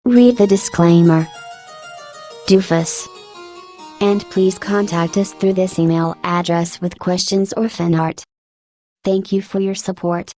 Read the disclaimer. Doofus. And please contact us through this email address with questions or fan art. Thank you for your support.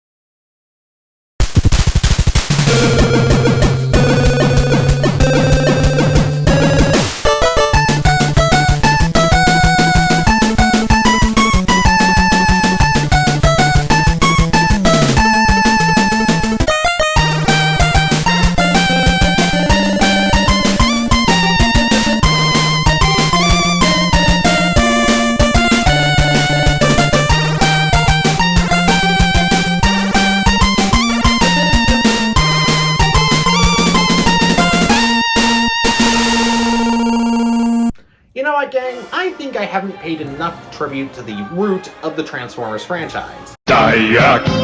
You know what, gang? I think I haven't paid enough tribute to the root of the Transformers franchise. Diaclum.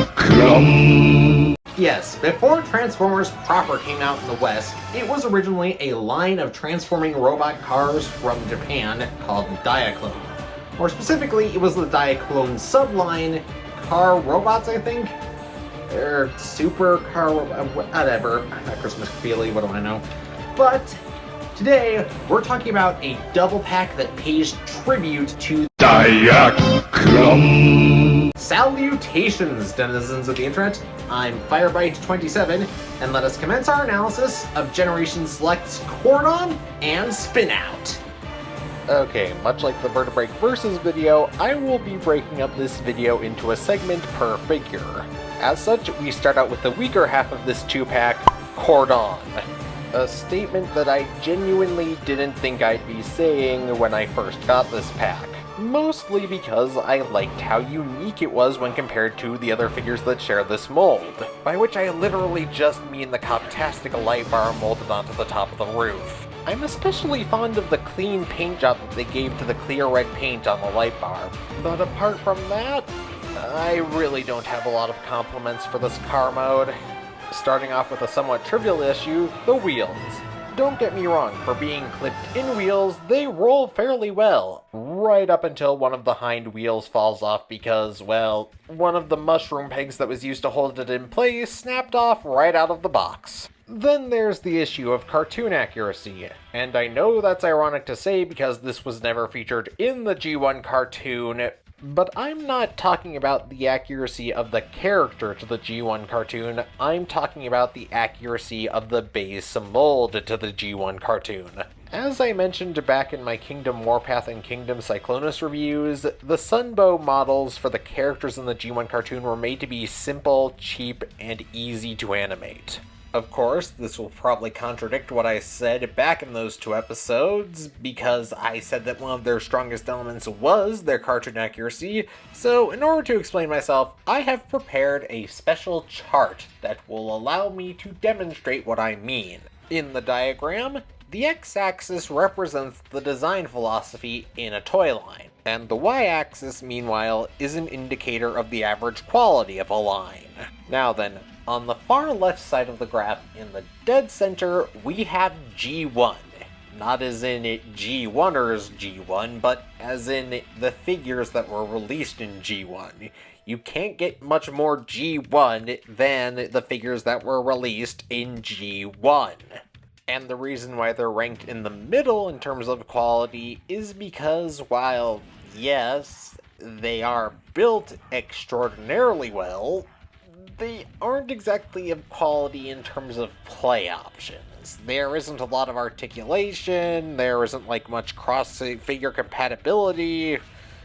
Yes, before Transformers proper came out in the West, it was originally a line of transforming robot cars from Japan called the Diaclone. More specifically, it was the Diaclone subline car robots, I think? They're super car whatever. I'm not Christmas feely, what do I know? But today, we're talking about a double pack that pays tribute to Diaclum. Salutations, denizens of the internet. I'm Firebite27, and let us commence our analysis of Generation Select's Cordon and Spinout. Okay, much like the Vertebrake Versus video, I will be breaking up this video into a segment per figure. As such, we start out with the weaker half of this 2-pack, Cordon. A statement that I genuinely didn't think I'd be saying when I first got this pack. Mostly because I liked how unique it was when compared to the other figures that share this mold. By which I literally just mean the Coptastic light bar molded onto the top of the roof. I'm especially fond of the clean paint job that they gave to the clear red paint on the light bar. But apart from that, I really don't have a lot of compliments for this car mode. Starting off with a somewhat trivial issue, the wheels. Don't get me wrong, for being clipped in wheels, they roll fairly well, right up until one of the hind wheels falls off because, well, one of the mushroom pegs that was used to hold it in place snapped off right out of the box. Then there's the issue of cartoon accuracy, and I know that's ironic to say because this was never featured in the G1 cartoon, but I'm not talking about the accuracy of the character to the G1 cartoon, I'm talking about the accuracy of the base mold to the G1 cartoon. As I mentioned back in my Kingdom Warpath and Kingdom Cyclonus reviews, the Sunbow models for the characters in the G1 cartoon were made to be simple, cheap, and easy to animate. Of course, this will probably contradict what I said back in those 2 episodes, because I said that one of their strongest elements was their cartoon accuracy, so in order to explain myself, I have prepared a special chart that will allow me to demonstrate what I mean. In the diagram, the x-axis represents the design philosophy in a toy line, and the y-axis, meanwhile, is an indicator of the average quality of a line. Now then, on the far left side of the graph, in the dead center, we have G1. Not as in it G1ers G1, but as in the figures that were released in G1. You can't get much more G1 than the figures that were released in G1. And the reason why they're ranked in the middle in terms of quality is because while, yes, they are built extraordinarily well, they aren't exactly of quality in terms of play options. There isn't a lot of articulation, there isn't like much cross-figure compatibility.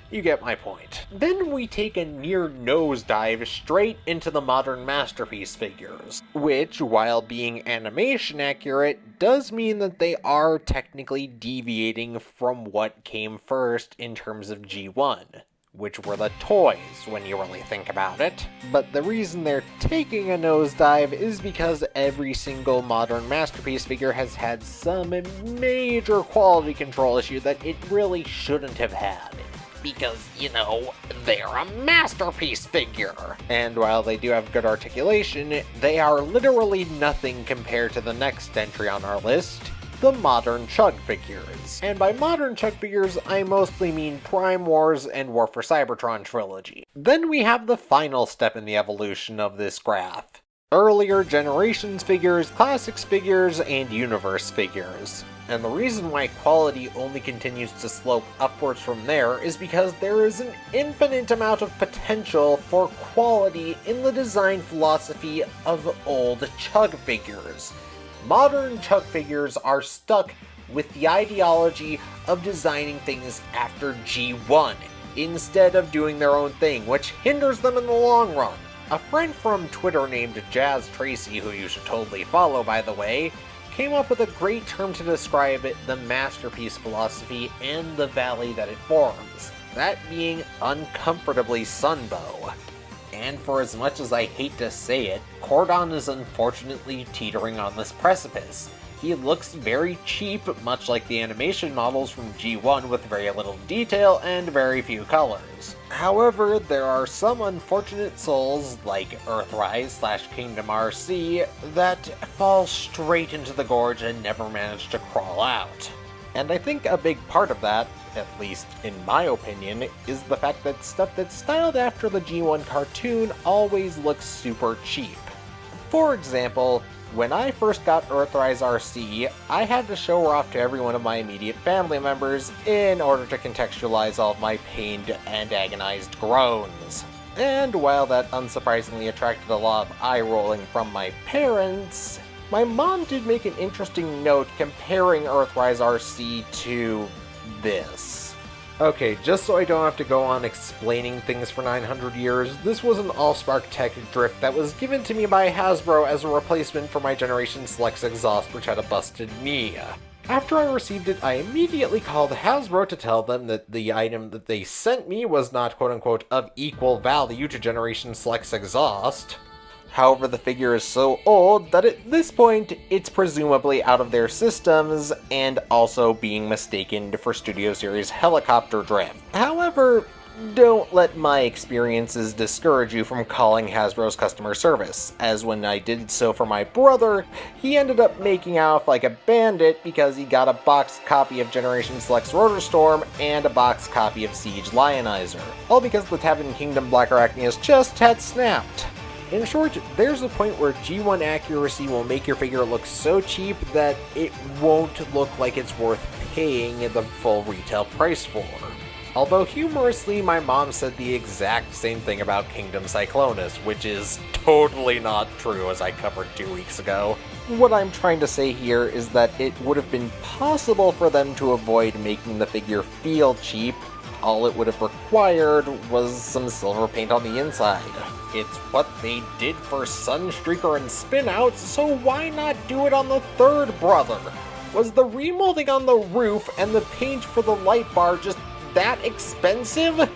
You get my point. Then we take a near nosedive straight into the modern Masterpiece figures, which, while being animation accurate, does mean that they are technically deviating from what came first in terms of G1. Which were the toys, when you really think about it. But the reason they're taking a nosedive is because every single modern Masterpiece figure has had some major quality control issue that it really shouldn't have had. Because, you know, they're a Masterpiece figure! And while they do have good articulation, they are literally nothing compared to the next entry on our list, the modern Chug figures. And by modern Chug figures, I mostly mean Prime Wars and War for Cybertron trilogy. Then we have the final step in the evolution of this graph. earlier generations figures, classics figures, and universe figures. And the reason why quality only continues to slope upwards from there is because there is an infinite amount of potential for quality in the design philosophy of old Chug figures. Modern Chug figures are stuck with the ideology of designing things after G1, instead of doing their own thing, which hinders them in the long run. A friend from Twitter named Jazz Tracy, who you should totally follow by the way, came up with a great term to describe it, the masterpiece philosophy and the valley that it forms, that being uncomfortably sunbow. And for as much as I hate to say it, Cordon is unfortunately teetering on this precipice. He looks very cheap, much like the animation models from G1 with very little detail and very few colors. However, there are some unfortunate souls, like Earthrise/Kingdom RC, that fall straight into the gorge and never manage to crawl out. And I think a big part of that, at least in my opinion, is the fact that stuff that's styled after the G1 cartoon always looks super cheap. For example, when I first got Earthrise RC, I had to show her off to every one of my immediate family members in order to contextualize all of my pained and agonized groans. And while that unsurprisingly attracted a lot of eye-rolling from my parents, my mom did make an interesting note comparing Earthrise RC to this. Okay, just so I don't have to go on explaining things for 900 years, this was an Allspark Tech drift that was given to me by Hasbro as a replacement for my Generation Selects exhaust, which had a busted knee. After I received it, I immediately called Hasbro to tell them that the item that they sent me was not quote-unquote of equal value to Generation Selects exhaust. However, the figure is so old that at this point, it's presumably out of their systems and also being mistaken for Studio Series helicopter drift. However, don't let my experiences discourage you from calling Hasbro's customer service, as when I did so for my brother, he ended up making off like a bandit because he got a boxed copy of Generation Select's Rotor Storm and a boxed copy of Siege Lionizer, all because the Tavern Kingdom Black Arachneus just had snapped. In short, there's a point where G1 accuracy will make your figure look so cheap that it won't look like it's worth paying the full retail price for. Although humorously, my mom said the exact same thing about Kingdom Cyclonus, which is totally not true, as I covered 2 weeks ago. What I'm trying to say here is that it would have been possible for them to avoid making the figure feel cheap. All it would have required was some silver paint on the inside. It's what they did for Sunstreaker and Spinout, so why not do it on the third brother? Was the remolding on the roof and the paint for the light bar just that expensive?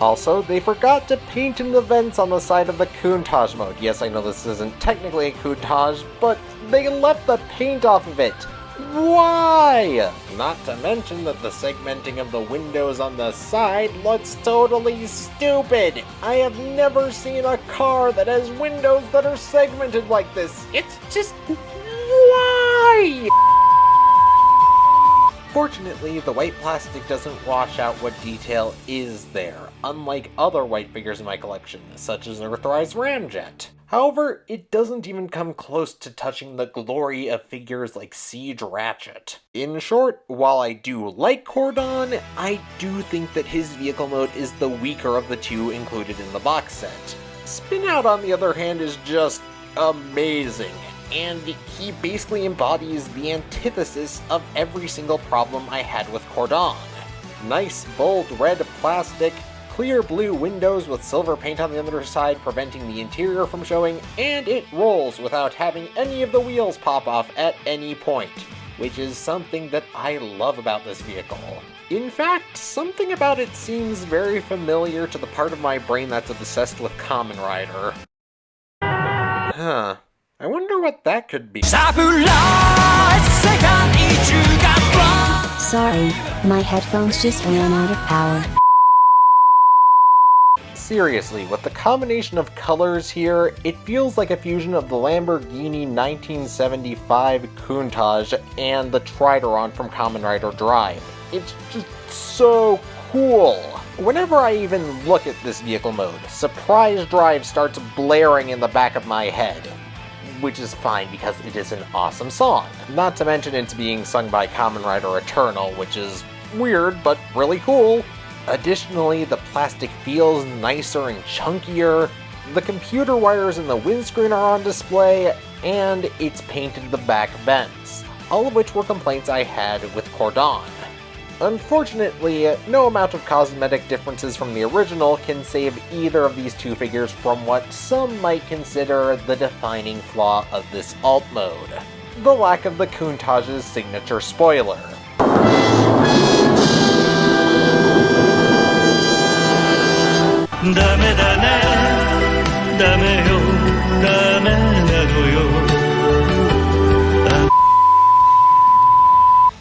Also, they forgot to paint in the vents on the side of the Countach mode. Yes, I know this isn't technically a Countach, but they left the paint off of it. Why? Not to mention that the segmenting of the windows on the side looks totally stupid. I have never seen a car that has windows that are segmented like this. It's just... why? Fortunately, the white plastic doesn't wash out what detail is there, unlike other white figures in my collection, such as Earthrise Ramjet. However, it doesn't even come close to touching the glory of figures like Siege Ratchet. In short, while I do like Cordon, I do think that his vehicle mode is the weaker of the two included in the box set. Spinout, on the other hand, is just amazing, and he basically embodies the antithesis of every single problem I had with Cordon. Nice, bold red plastic, clear blue windows with silver paint on the underside preventing the interior from showing, and it rolls without having any of the wheels pop off at any point, which is something that I love about this vehicle. In fact, something about it seems very familiar to the part of my brain that's obsessed with Kamen Rider. Huh. I wonder what that could be. Sorry, my headphones just ran out of power. Seriously, with the combination of colors here, it feels like a fusion of the Lamborghini 1975 Countach and the Trideron from Kamen Rider Drive. It's just so cool. Whenever I even look at this vehicle mode, Surprise Drive starts blaring in the back of my head. which is fine because it is an awesome song. Not to mention it's being sung by Kamen Rider Eternal, which is weird but really cool. Additionally, the plastic feels nicer and chunkier, the computer wires in the windscreen are on display, and it's painted the back vents, all of which were complaints I had with Cordon. Unfortunately, no amount of cosmetic differences from the original can save either of these two figures from what some might consider the defining flaw of this alt mode: the lack of the Countage's signature spoiler.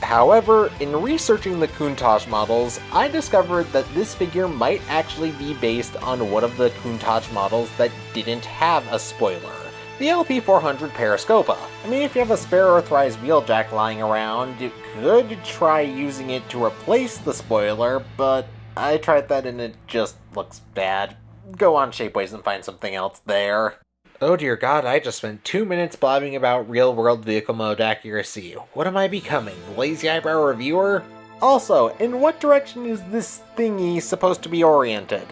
However, in researching the Countach models, I discovered that this figure might actually be based on one of the Countach models that didn't have a spoiler, the LP400 Periscopa. I mean, if you have a spare Earthrise Wheeljack lying around, you could try using it to replace the spoiler, but I tried that and it just looks bad. Go on Shapeways and find something else there. Oh dear god, I just spent 2 minutes blabbing about real-world vehicle mode accuracy. What am I becoming, lazy eyebrow reviewer? Also, in what direction is this thingy supposed to be oriented?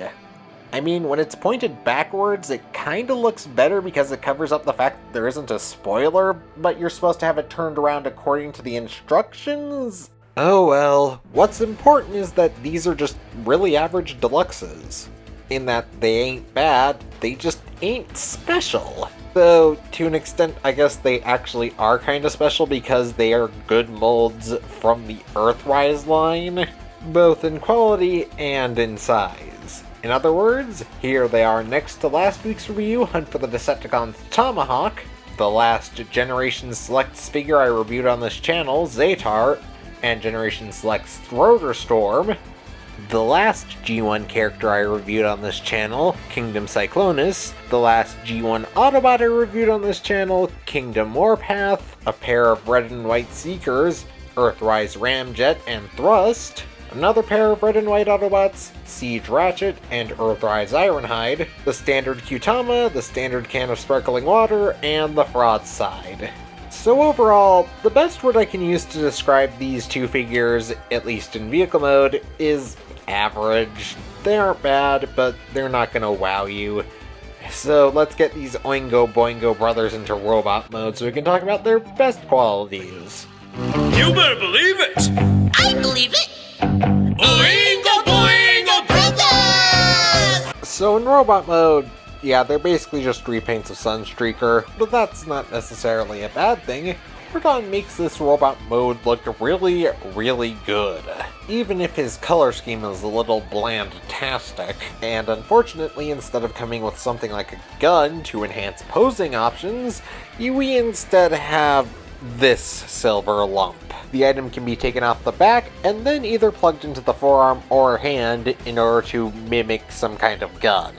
I mean, when it's pointed backwards, it kinda looks better because it covers up the fact that there isn't a spoiler, but you're supposed to have it turned around according to the instructions? Oh well, what's important is that these are just really average deluxes. In that they ain't bad, they just ain't special. Though, to an extent, I guess they actually are kinda special because they are good molds from the Earthrise line, both in quality and in size. In other words, here they are next to last week's review, Hunt for the Decepticons Tomahawk, the last Generation Selects figure I reviewed on this channel, Zaytar, and Generation Selects Throater Storm, the last G1 character I reviewed on this channel, Kingdom Cyclonus, the last G1 Autobot I reviewed on this channel, Kingdom Warpath, a pair of red and white Seekers, Earthrise Ramjet and Thrust, another pair of red and white Autobots, Siege Ratchet and Earthrise Ironhide, the standard Qtama, the standard can of sparkling water, and the Fraud Side. So overall, the best word I can use to describe these two figures, at least in vehicle mode, is average. They aren't bad, but they're not gonna wow you. So let's get these Oingo Boingo brothers into robot mode so we can talk about their best qualities. You better believe it! I believe it! Oingo Boingo brothers! So in robot mode, yeah, they're basically just repaints of Sunstreaker, but that's not necessarily a bad thing. Cordon makes this robot mode look really, really good, even if his color scheme is a little bland-tastic, and unfortunately, instead of coming with something like a gun to enhance posing options, we instead have this silver lump. The item can be taken off the back and then either plugged into the forearm or hand in order to mimic some kind of gun.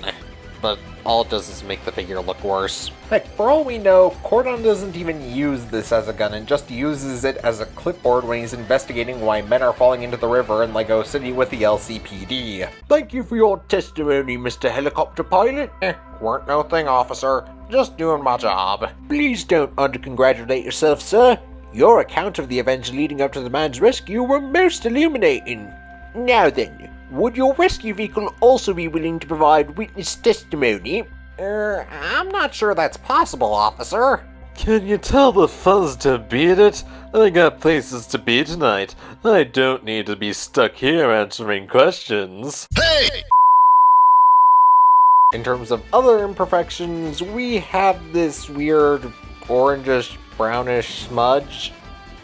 But all it does is make the figure look worse. Heck, for all we know, Cordon doesn't even use this as a gun and just uses it as a clipboard when he's investigating why men are falling into the river in Lego City with the LCPD. Thank you for your testimony, Mr. Helicopter Pilot. Weren't no thing, officer. Just doing my job. Please don't undercongratulate yourself, sir. Your account of the events leading up to the man's rescue were most illuminating. Now then, would your rescue vehicle also be willing to provide witness testimony? I'm not sure that's possible, officer. Can you tell the fuzz to beat it? I got places to be tonight. I don't need to be stuck here answering questions. Hey! In terms of other imperfections, we have this weird orangish, brownish smudge.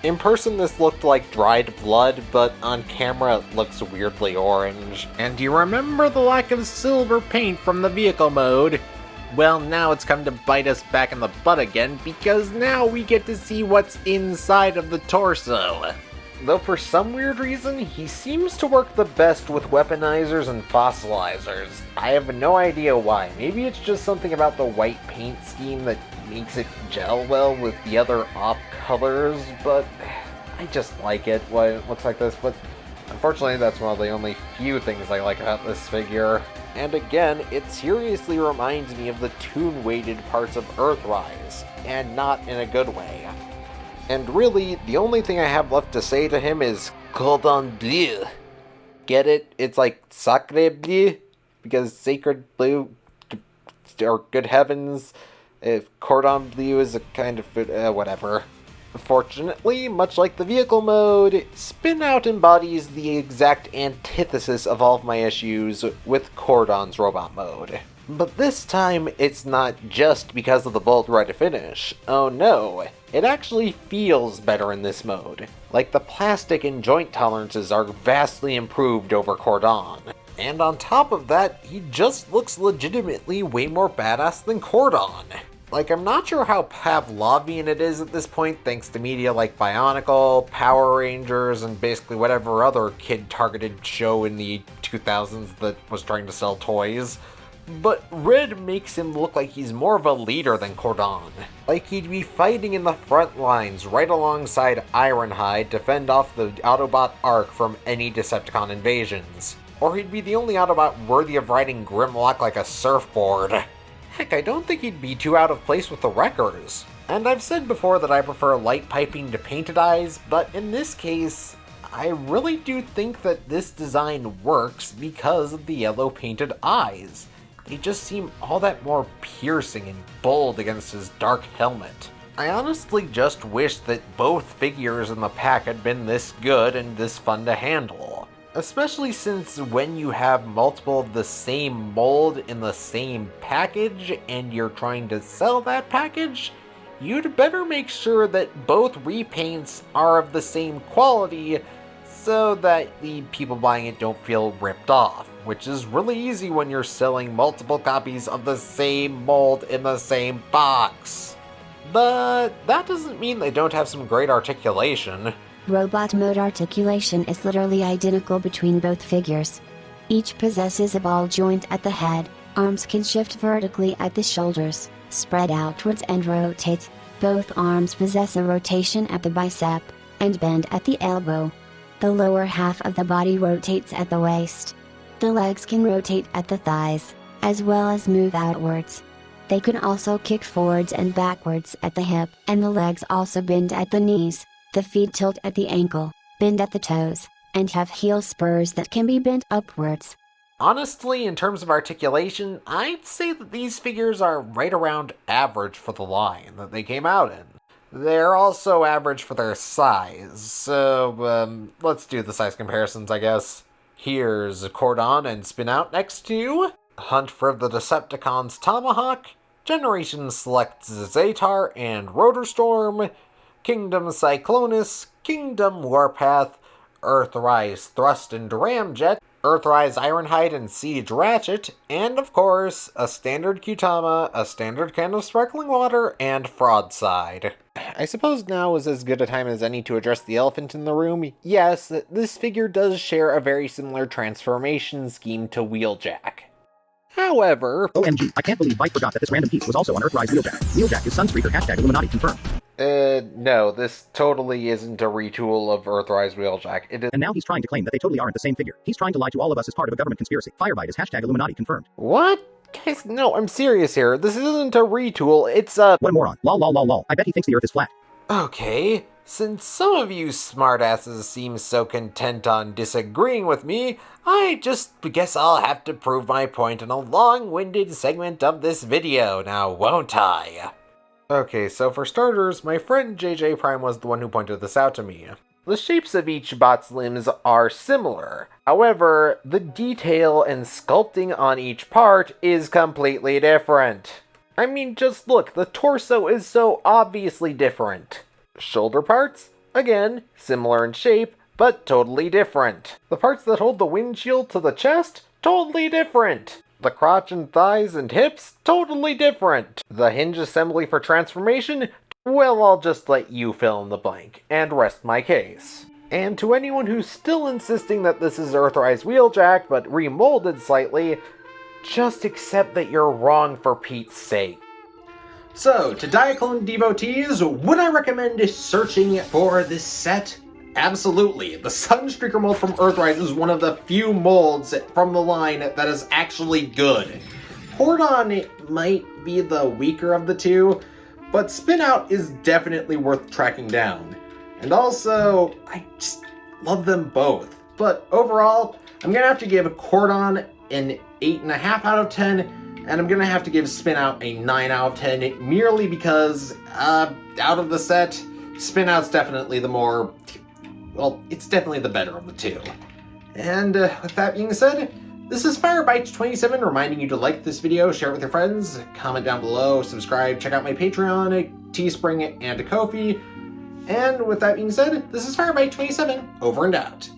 In person this looked like dried blood, but on camera it looks weirdly orange. And do you remember the lack of silver paint from the vehicle mode? Well, now it's come to bite us back in the butt again, because now we get to see what's inside of the torso. Though for some weird reason, he seems to work the best with weaponizers and fossilizers. I have no idea why. Maybe it's just something about the white paint scheme that makes it gel well with the other off colors, but I just like it when it looks like this. But unfortunately, that's one of the only few things I like about this figure. And again, it seriously reminds me of the toon-weighted parts of Earthrise, and not in a good way. And really, the only thing I have left to say to him is Cordon Bleu. Get it? It's like Sacre Bleu, because Sacred Blue, or Good Heavens, if Cordon Bleu is a kind of whatever. Fortunately, much like the vehicle mode, Spinout embodies the exact antithesis of all of my issues with Cordon's robot mode. But this time, it's not just because of the bold red finish. Oh no, it actually feels better in this mode. Like the plastic and joint tolerances are vastly improved over Cordon. And on top of that, he just looks legitimately way more badass than Cordon. Like, I'm not sure how Pavlovian it is at this point, thanks to media like Bionicle, Power Rangers, and basically whatever other kid-targeted show in the 2000s that was trying to sell toys. But red makes him look like he's more of a leader than Cordon. Like he'd be fighting in the front lines right alongside Ironhide to fend off the Autobot Ark from any Decepticon invasions. Or he'd be the only Autobot worthy of riding Grimlock like a surfboard. Heck, I don't think he'd be too out of place with the Wreckers. And I've said before that I prefer light piping to painted eyes, but in this case, I really do think that this design works because of the yellow painted eyes. They just seem all that more piercing and bold against his dark helmet. I honestly just wish that both figures in the pack had been this good and this fun to handle. Especially since when you have multiple of the same mold in the same package and you're trying to sell that package, you'd better make sure that both repaints are of the same quality so that the people buying it don't feel ripped off, which is really easy when you're selling multiple copies of the same mold in the same box. But that doesn't mean they don't have some great articulation. Robot mode articulation is literally identical between both figures. Each possesses a ball joint at the head, arms can shift vertically at the shoulders, spread outwards and rotate. Both arms possess a rotation at the bicep, and bend at the elbow. The lower half of the body rotates at the waist. The legs can rotate at the thighs, as well as move outwards. They can also kick forwards and backwards at the hip, and the legs also bend at the knees. The feet tilt at the ankle, bend at the toes, and have heel spurs that can be bent upwards. Honestly, in terms of articulation, I'd say that these figures are right around average for the line that they came out in. They're also average for their size, so, let's do the size comparisons, I guess. Here's Cordon and Spinout next to Hunt for the Decepticons Tomahawk, Generation Selects Zatar and Rotorstorm, Kingdom Cyclonus, Kingdom Warpath, Earthrise Thrust and Ramjet, Earthrise Ironhide and Siege Ratchet, and of course, a standard Qtama, a standard can of sparkling water, and Fraudside. I suppose now is as good a time as any to address the elephant in the room. Yes, this figure does share a very similar transformation scheme to Wheeljack. However... OMG, I can't believe Byte forgot that this random piece was also on Earthrise Wheeljack. Wheeljack is Sunstreaker, #Illuminati confirmed. No, this totally isn't a retool of Earthrise Wheeljack. It is... And now he's trying to claim that they totally aren't the same figure. He's trying to lie to all of us as part of a government conspiracy. Firebite is #Illuminati confirmed. What? Guys, no, I'm serious here. This isn't a retool, it's a... What a moron. Lol. I bet he thinks the Earth is flat. Okay, since some of you smartasses seem so content on disagreeing with me, I just guess I'll have to prove my point in a long-winded segment of this video, now won't I? Okay, so for starters, my friend JJ Prime was the one who pointed this out to me. The shapes of each bot's limbs are similar. However, the detail and sculpting on each part is completely different. I mean, just look, the torso is so obviously different. Shoulder parts? Again, similar in shape, but totally different. The parts that hold the windshield to the chest? Totally different. The crotch and thighs and hips? Totally different. The hinge assembly for transformation? Well, I'll just let you fill in the blank, and rest my case. And to anyone who's still insisting that this is Earthrise Wheeljack, but remolded slightly, just accept that you're wrong for Pete's sake. So, to Diaclone devotees, would I recommend searching for this set? Absolutely. The Sunstreaker mold from Earthrise is one of the few molds from the line that is actually good. Cordon might be the weaker of the two, but Spinout is definitely worth tracking down. And also, I just love them both. But overall, I'm going to have to give Cordon an 8.5 out of 10, and I'm going to have to give Spinout a 9 out of 10, merely because, out of the set, Spinout's definitely the more... well, it's definitely the better of the two. And with that being said, this is Firebite27 reminding you to like this video, share it with your friends, comment down below, subscribe, check out my Patreon, a Teespring, and a Ko-fi. And with that being said, this is Firebite27, over and out.